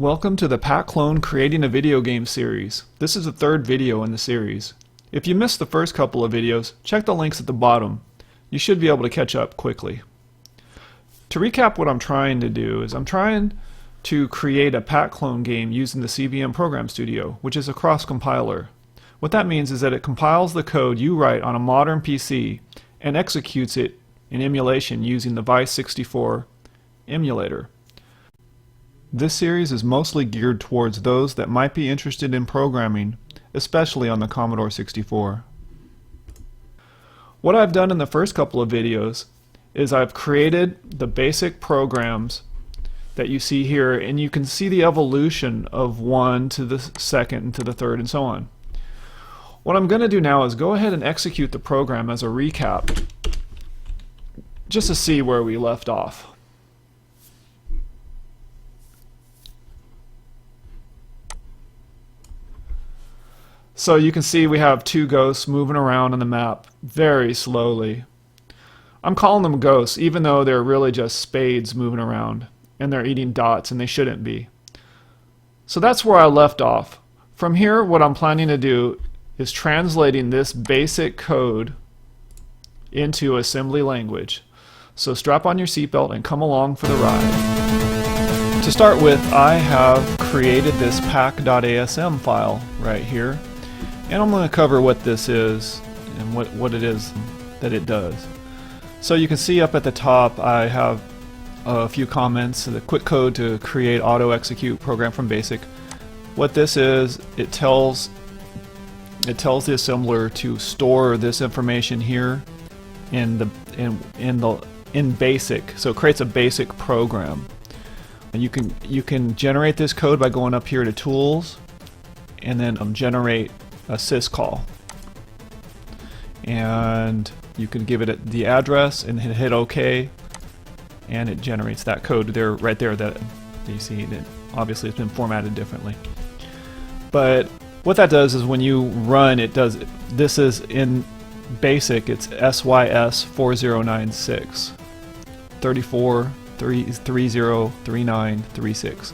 Welcome to the Pac-Clone Creating a Video Game series. This is the third video in the series. If you missed the first couple of videos, check the links at the bottom. You should be able to catch up quickly. To recap what I'm trying to do is I'm trying to create a Pac-Clone game using the CBM Prg Studio, which is a cross-compiler. What that means is that it compiles the code you write on a modern PC and executes it in emulation using the C64 emulator. This series is mostly geared towards those that might be interested in programming, especially on the Commodore 64. What I've done in the first couple of videos is I've created the basic programs that you see here, and you can see the evolution of one to the second and to the third and so on. What I'm going to do now is go ahead and execute the program as a recap just to see where we left off. So you can see we have two ghosts moving around on the map very slowly. I'm calling them ghosts even though they're really just spades moving around and they're eating dots and they shouldn't be. So that's where I left off. From here, what I'm planning to do is translating this basic code into assembly language. So strap on your seatbelt and come along for the ride. To start with, I have created this pac.asm file right here. And I'm going to cover what this is and what it is that it does. So you can see up at the top I have a few comments, the quick code to create auto execute program from basic. What this is, it tells the assembler to store this information here in basic. So it creates a basic program. And you can generate this code by going up here to tools and then generate a syscall, and you can give it the address and hit OK, and it generates that code there, right there, that you see that obviously it's been formatted differently. But what that does is when you run, it does, this is in basic, it's SYS 4096 34 30 39 36,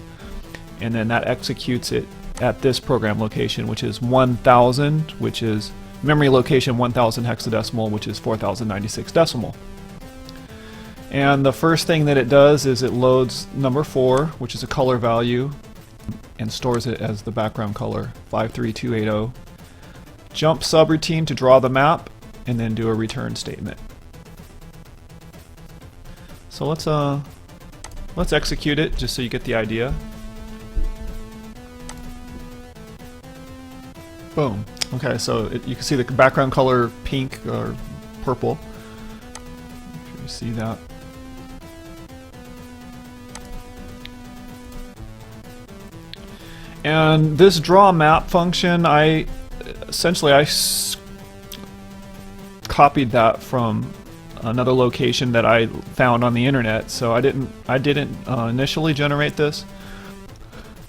and then that executes it at this program location, which is 1000, which is memory location 1000 hexadecimal, which is 4096 decimal. And the first thing that it does is it loads number 4, which is a color value, and stores it as the background color 53280. Jump subroutine to draw the map, and then do a return statement. So let's execute it just so you get the idea. Boom. Okay, so you can see the background color pink or purple. If you see that. And this draw map function, I copied that from another location that I found on the internet. So I didn't initially generate this.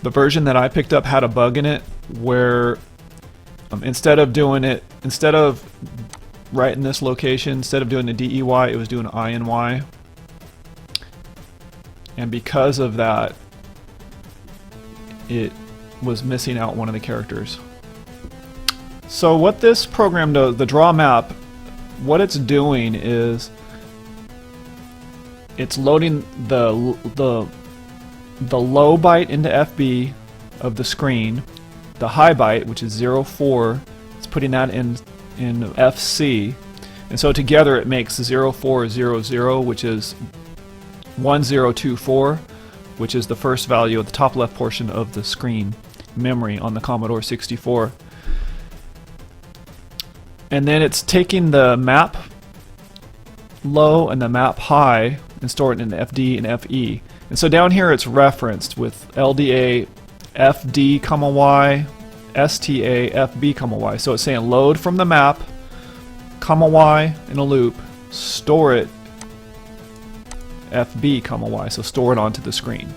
The version that I picked up had a bug in it where instead of writing this location, instead of doing the DEY, it was doing INY. And because of that, it was missing out one of the characters. So what this program does, the draw map, what it's doing is it's loading the low byte into FB of the screen. The high byte, which is 04, it's putting that in FC, and so together it makes 0400, which is 1024, which is the first value of the top left portion of the screen memory on the Commodore 64. And then it's taking the map low and the map high and storing it in FD and FE. And so down here it's referenced with LDA FD, Y, STA, FB, Y. So it's saying load from the map, Y in a loop, store it FB, Y. So store it onto the screen.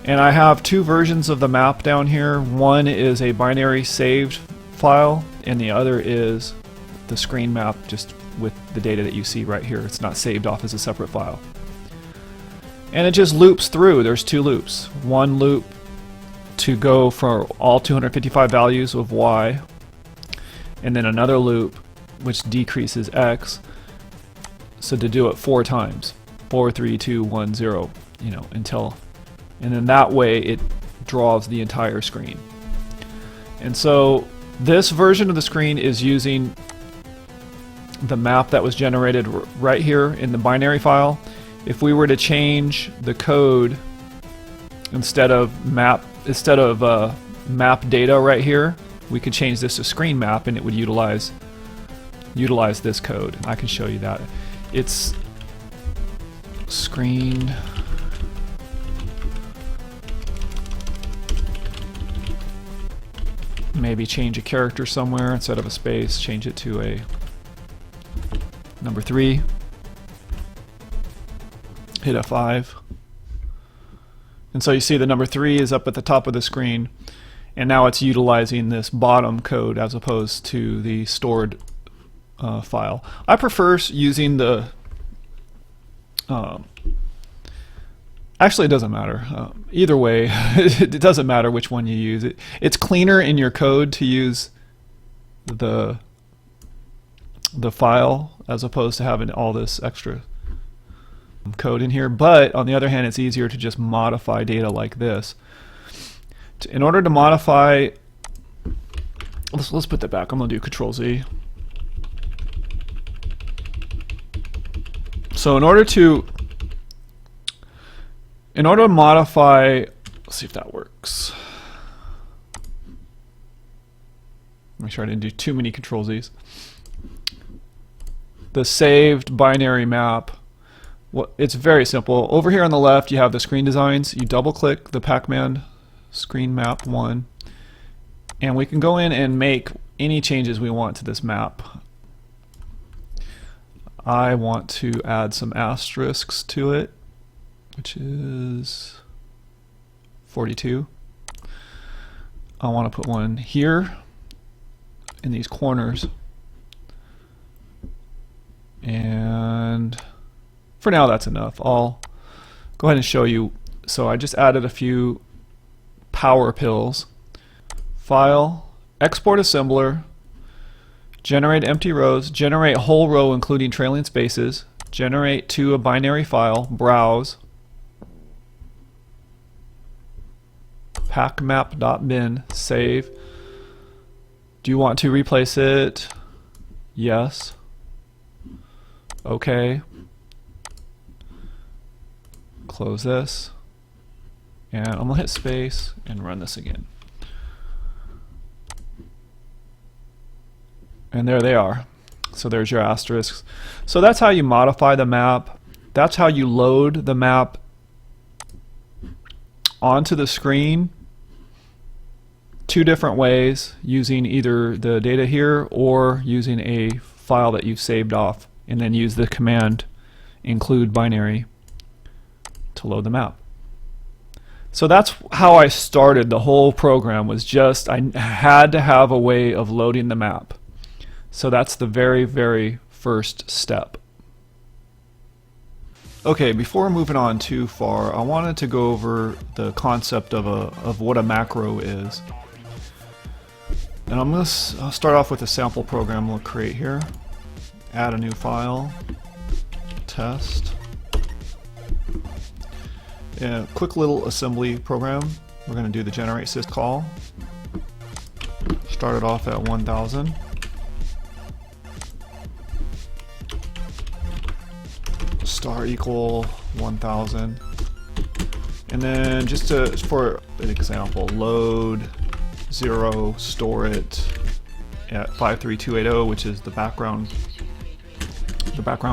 And I have two versions of the map down here. One is a binary saved file, and the other is the screen map just with the data that you see right here. It's not saved off as a separate file. And it just loops through. There's two loops. One loop to go for all 255 values of y, and then another loop which decreases x, so to do it 4 times. 4, 3, 2, 1, 0, you know, until, and then that way it draws the entire screen. And so this version of the screen is using the map that was generated right here in the binary file. If we were to change the code instead of map data right here, we could change this to screen map, and it would utilize this code. I can show you that. It's screen maybe change a character somewhere instead of a space, change it to a number 3. Hit F5. And so you see the number 3 is up at the top of the screen, and now it's utilizing this bottom code as opposed to the stored file. I prefer using the actually it doesn't matter. Either way, it doesn't matter which one you use. It's cleaner in your code to use the file as opposed to having all this extra code in here, but on the other hand, it's easier to just modify data like this. In order to modify, let's put that back. I'm going to do Control-Z. So in order to modify, let's see if that works. Make sure I didn't do too many Control-Z's. The saved binary map. It's very simple. Over here on the left you have the screen designs. You double click the Pac-Man screen map 1, and we can go in and make any changes we want to this map. I want to add some asterisks to it, which is 42. I want to put one here in these corners, and for now that's enough. I'll go ahead and show you. So I just added a few power pills. File, export assembler, generate empty rows, generate whole row including trailing spaces, generate to a binary file, browse, pacmap.bin, save. Do you want to replace it? Yes. Okay. Close this, and I'm gonna hit space and run this again. And there they are. So there's your asterisks. So that's how you modify the map. That's how you load the map onto the screen. 2 different ways, using either the data here or using a file that you've saved off, and then use the command include binary to load the map. So that's how I started the whole program, was just I had to have a way of loading the map. So that's the very, very first step. Okay, before moving on too far, I wanted to go over the concept of what a macro is. And I'll start off with a sample program we'll create here. Add a new file, test. A quick little assembly program. We're going to do the generate sys call. Start it off at 1000. Star equal 1000. And then just for an example, load 0, store it at 53280, which is the background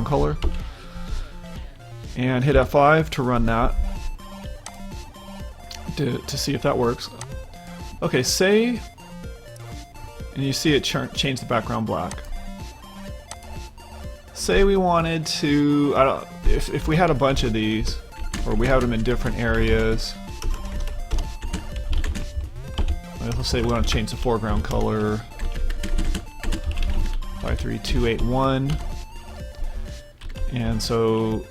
color. And hit F5 to run that. To see if that works. Okay, say, and you see it change the background black. Say we wanted to, if we had a bunch of these, or we have them in different areas. Let's say we want to change the foreground color. 53281. And so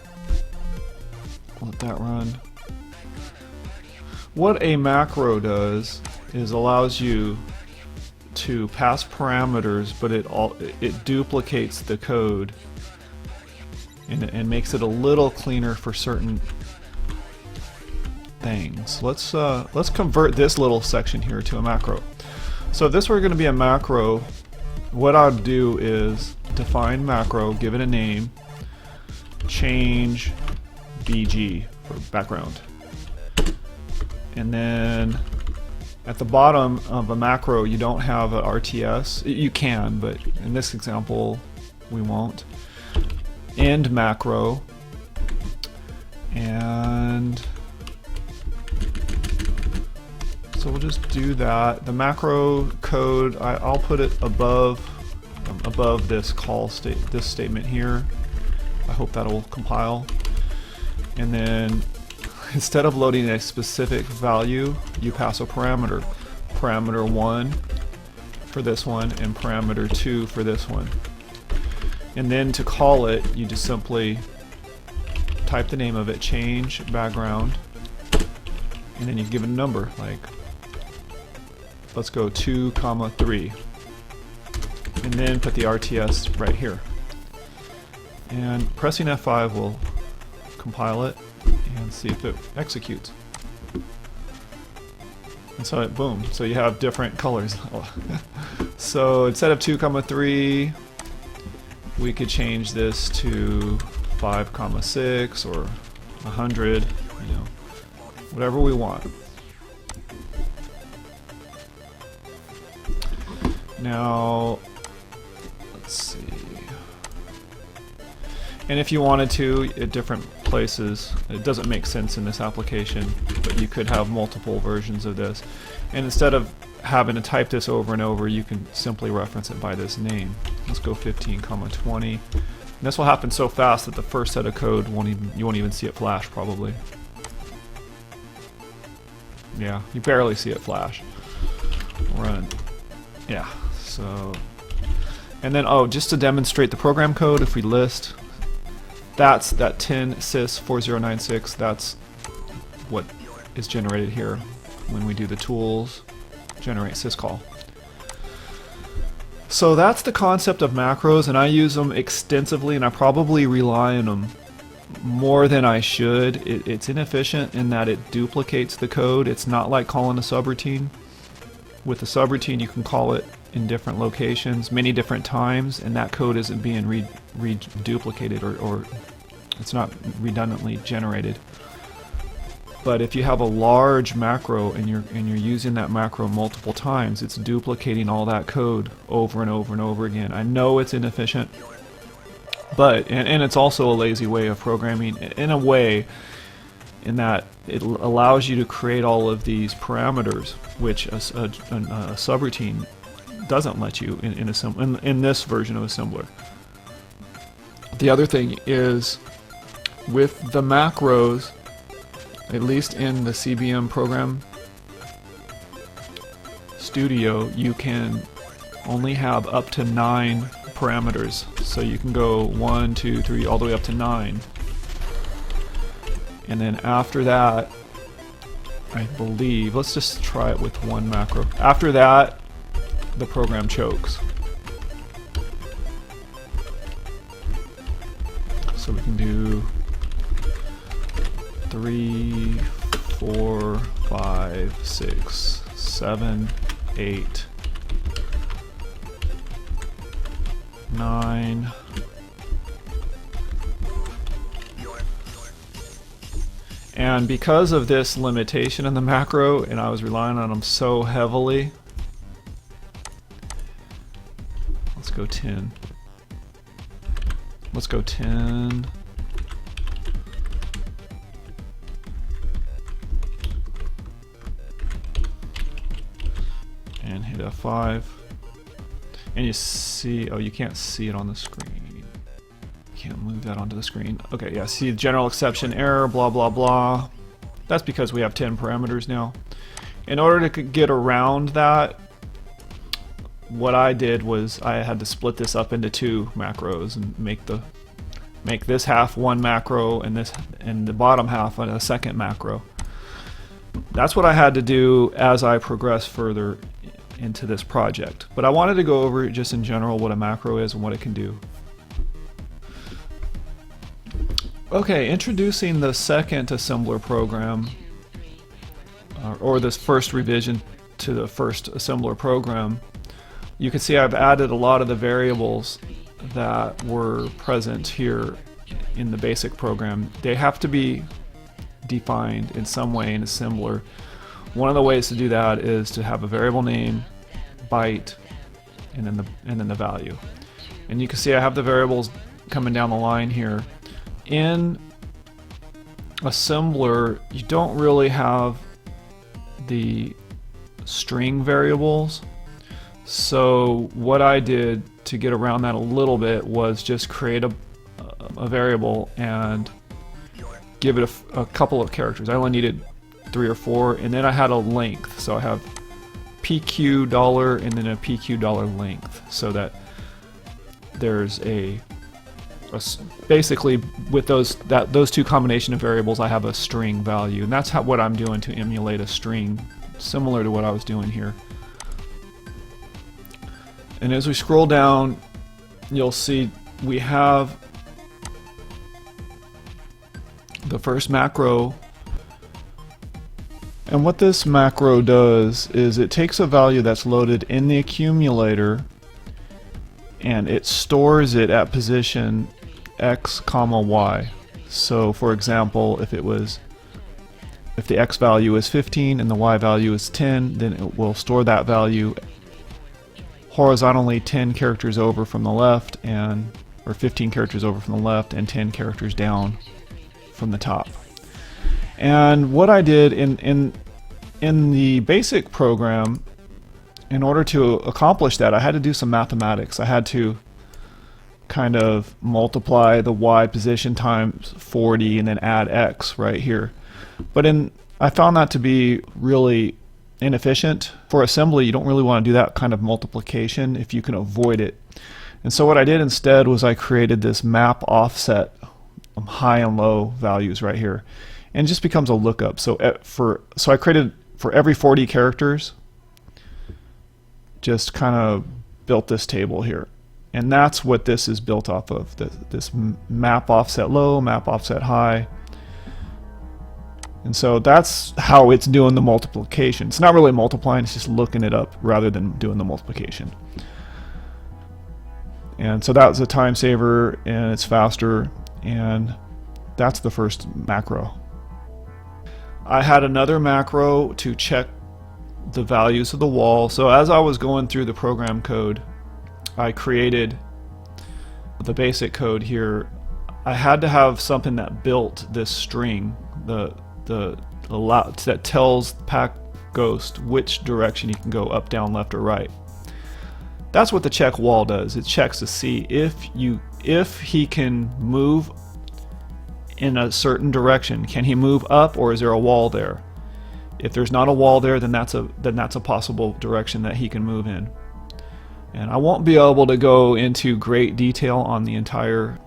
let that run. What a macro does is allows you to pass parameters, but it duplicates the code and makes it a little cleaner for certain things. Let's convert this little section here to a macro. So if this were going to be a macro, what I'd do is define macro, give it a name, change BG for background, and then at the bottom of a macro you don't have a RTS. You can, but in this example we won't. End macro, and so we'll just do that. The macro code, I'll put it above this this statement here. I hope that'll compile. And then instead of loading a specific value, you pass a parameter. Parameter 1 for this one and parameter 2 for this one. And then to call it, you just simply type the name of it, change background, and then you give it a number, like let's go 2, 3, and then put the RTS right here. And pressing F5 will compile it and see if it executes. And so boom, so you have different colors. So instead of 2, 3, we could change this to 5, 6 or 100, you know, whatever we want. Now, let's see. And if you wanted to, at different places, it doesn't make sense in this application, but you could have multiple versions of this. And instead of having to type this over and over, you can simply reference it by this name. Let's go 15, 20. And this will happen so fast that the first set of code you won't even see it flash probably. Yeah, you barely see it flash. Run. Yeah, so, and then just to demonstrate the program code, if we list, that's that 10 sys 4096, that's what is generated here when we do the tools generate syscall. So that's the concept of macros, and I use them extensively, and I probably rely on them more than I should. It's inefficient in that it duplicates the code. It's not like calling a subroutine. With a subroutine, you can call it in different locations many different times, and that code isn't being reduplicated or it's not redundantly generated. But if you have a large macro and you're using that macro multiple times, it's duplicating all that code over and over and over again. I know it's inefficient, but and it's also a lazy way of programming in a way, in that it allows you to create all of these parameters, which a subroutine doesn't let you in this version of assembler. The other thing is, with the macros, at least in the CBM Prg Studio, you can only have up to 9 parameters. So you can go 1, 2, 3, all the way up to 9. And then after that, I believe, let's just try it with one macro. After that, the program chokes. So we can do 3, 4, 5, 6, 7, 8, 9. And because of this limitation in the macro, and I was relying on them so heavily, let's go 10. Let's go 10. And hit F5. And you see, oh, you can't see it on the screen. Can't move that onto the screen. Okay, yeah, see general exception error, blah, blah, blah. That's because we have 10 parameters now. In order to get around that, what I did was I had to split this up into 2 macros and make make this half one macro and the bottom half a second macro. That's what I had to do as I progress further into this project. But I wanted to go over just in general what a macro is and what it can do. Okay, introducing the second assembler program, or this first revision to the first assembler program. You can see I've added a lot of the variables that were present here in the basic program. They have to be defined in some way in assembler. One of the ways to do that is to have a variable name, byte, and then the value. And you can see I have the variables coming down the line here. In assembler, you don't really have the string variables. So what I did to get around that a little bit was just create a variable and give it a couple of characters. I only needed 3 or 4, and then I had a length. So I have PQ dollar and then a PQ dollar length, so that there's basically with those two combination of variables, I have a string value, and that's what I'm doing to emulate a string, similar to what I was doing here. And as we scroll down, you'll see we have the first macro. And what this macro does is it takes a value that's loaded in the accumulator and it stores it at position x comma y. So for example, if the x value is 15 and the y value is 10, then it will store that value horizontally 10 characters over from the left, or 15 characters over from the left and 10 characters down from the top. And what I did in the basic program, in order to accomplish that, I had to do some mathematics. I had to kind of multiply the y position times 40 and then add x right here. But I found that to be really inefficient. For assembly, you don't really want to do that kind of multiplication if you can avoid it. And so what I did instead was I created this map offset high and low values right here, and it just becomes a lookup. So I created for every 40 characters, just kind of built this table here, and that's what this is built off of, this map offset low, map offset high. And so that's how it's doing the multiplication. It's not really multiplying, it's just looking it up rather than doing the multiplication. And so that was a time saver, and it's faster, and that's the first macro. I had another macro to check the values of the wall. So as I was going through the program code, I created the basic code here. I had to have something that built this string, that tells Pac Ghost which direction you can go, up, down, left, or right. That's what the check wall does. It checks to see if he can move in a certain direction. Can he move up, or is there a wall there? If there's not a wall there, then that's a possible direction that he can move in. And I won't be able to go into great detail on the entire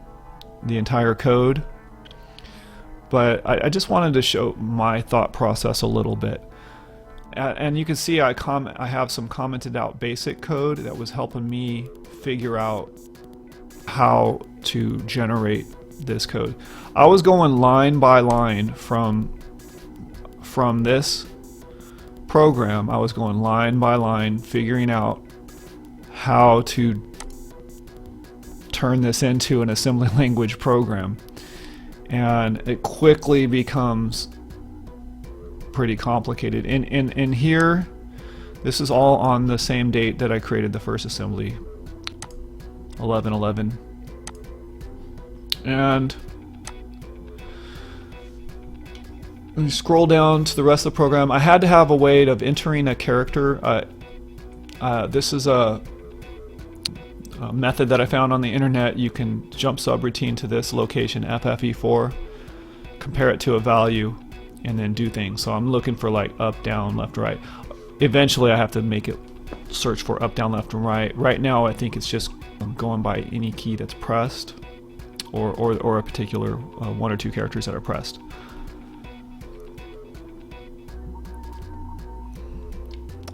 code, but I just wanted to show my thought process a little bit. And you can see I have some commented out basic code that was helping me figure out how to generate this code. I was going line by line from this program. I was going line by line, figuring out how to turn this into an assembly language program. And it quickly becomes pretty complicated. In here, this is all on the same date that I created the first assembly, 11/11. And when you scroll down to the rest of the program, I had to have a way of entering a character. This is a method that I found on the internet. You can jump subroutine to this location, FFE4, compare it to a value, and then do things. So I'm looking for like up, down, left, right. Eventually I have to make it search for up, down, left, and right. Right now I think it's just going by any key that's pressed. or a particular one or two characters that are pressed.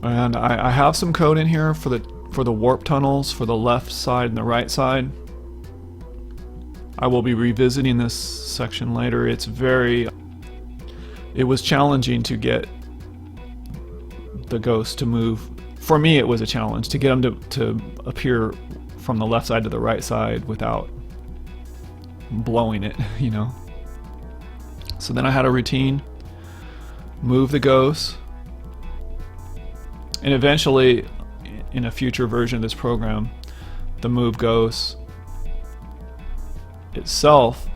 And I have some code in here for the warp tunnels for the left side and the right side. I will be revisiting this section later. It was challenging to get the ghosts to move. For me, it was a challenge to get them to appear from the left side to the right side without blowing it, you know. So then I had a routine, move the ghosts, and eventually, in a future version of this program, the move ghosts itself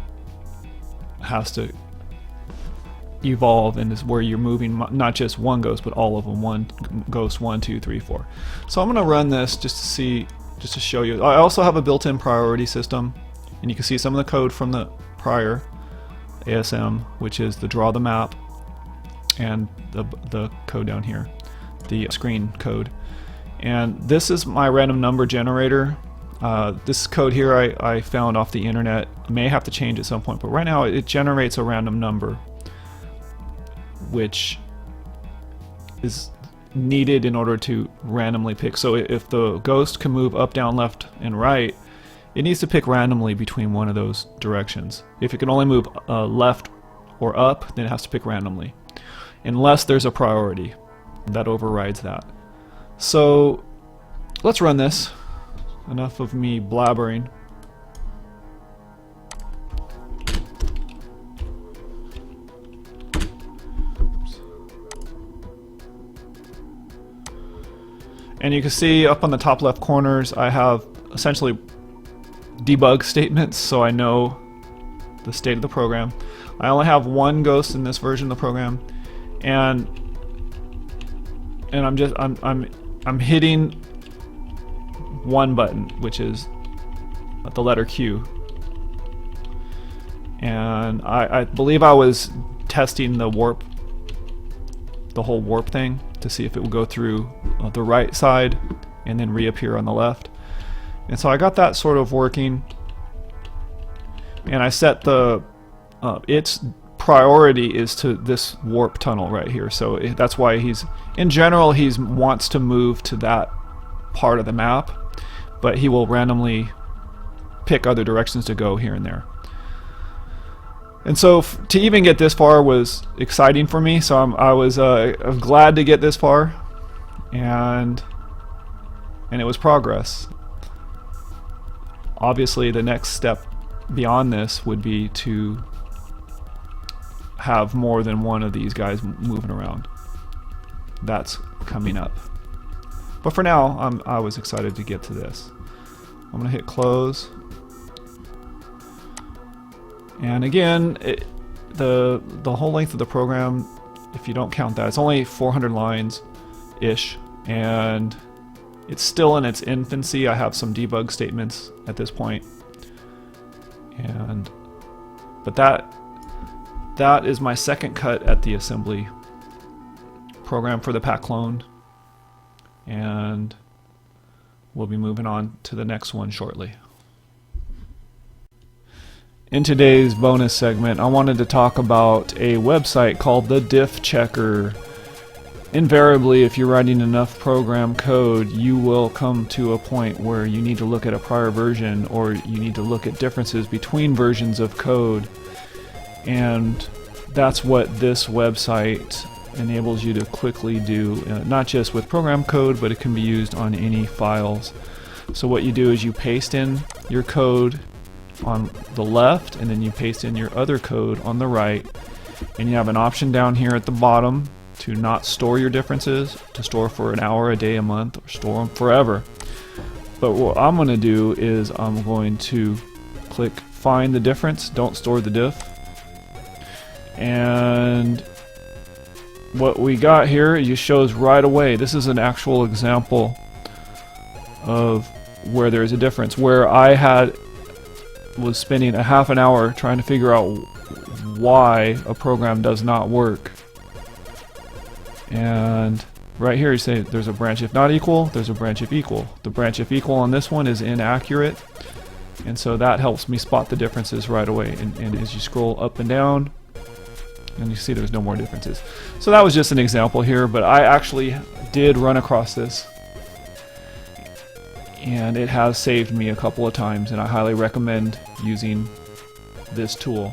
has to evolve, and is where you're moving not just one ghost but all of them. One ghost, 1, 2, 3, 4. So I'm going to run this just to show you. I also have a built-in priority system, and you can see some of the code from the prior ASM, which is the draw the map, and the code down here, the screen code. And this is my random number generator. This code here I found off the internet. I may have to change at some point, but right now it generates a random number, which is needed in order to randomly pick. So if the ghost can move up, down, left, and right, it needs to pick randomly between one of those directions. If it can only move left or up, then it has to pick randomly, unless there's a priority that overrides that. So let's run this. Enough of me blabbering. And you can see up on the top left corners I have essentially debug statements, so I know the state of the program. I only have one ghost in this version of the program, and I'm hitting one button, which is the letter Q. And I believe I was testing the whole warp thing to see if it would go through the right side and then reappear on the left. And so I got that sort of working, and I set its priority is to this warp tunnel right here. So that's why in general he wants to move to that part of the map, but he will randomly pick other directions to go here and there. And so to even get this far was exciting for me, so I was glad to get this far, and it was progress. Obviously the next step beyond this would be to have more than one of these guys moving around. That's coming up. But for now, I was excited to get to this. I'm going to hit close. And again, the whole length of the program, if you don't count that, it's only 400 lines-ish, and it's still in its infancy. I have some debug statements at this point, but that is my second cut at the assembly program for the Pac-Clone, and we'll be moving on to the next one shortly. In today's bonus segment, I wanted to talk about a website called the Diff Checker. Invariably, if you're writing enough program code, you will come to a point where you need to look at a prior version, or you need to look at differences between versions of code. And that's what this website enables you to quickly do, not just with program code, but it can be used on any files. So what you do is you paste in your code on the left, and then you paste in your other code on the right, and you have an option down here at the bottom to not store your differences, to store for an hour, a day, a month, or store them forever. But what I'm going to do is I'm going to click find the difference, don't store the diff, and what we got here it just shows right away. This is an actual example of where there's a difference, where I was spending a half an hour trying to figure out why a program does not work. And right here you say there's a branch if not equal, there's a branch if equal. The branch if equal on this one is inaccurate, And so that helps me spot the differences right away. And as you scroll up and down, and you see there's no more differences. So that was just an example here, but I actually did run across this. And it has saved me a couple of times, and I highly recommend using this tool.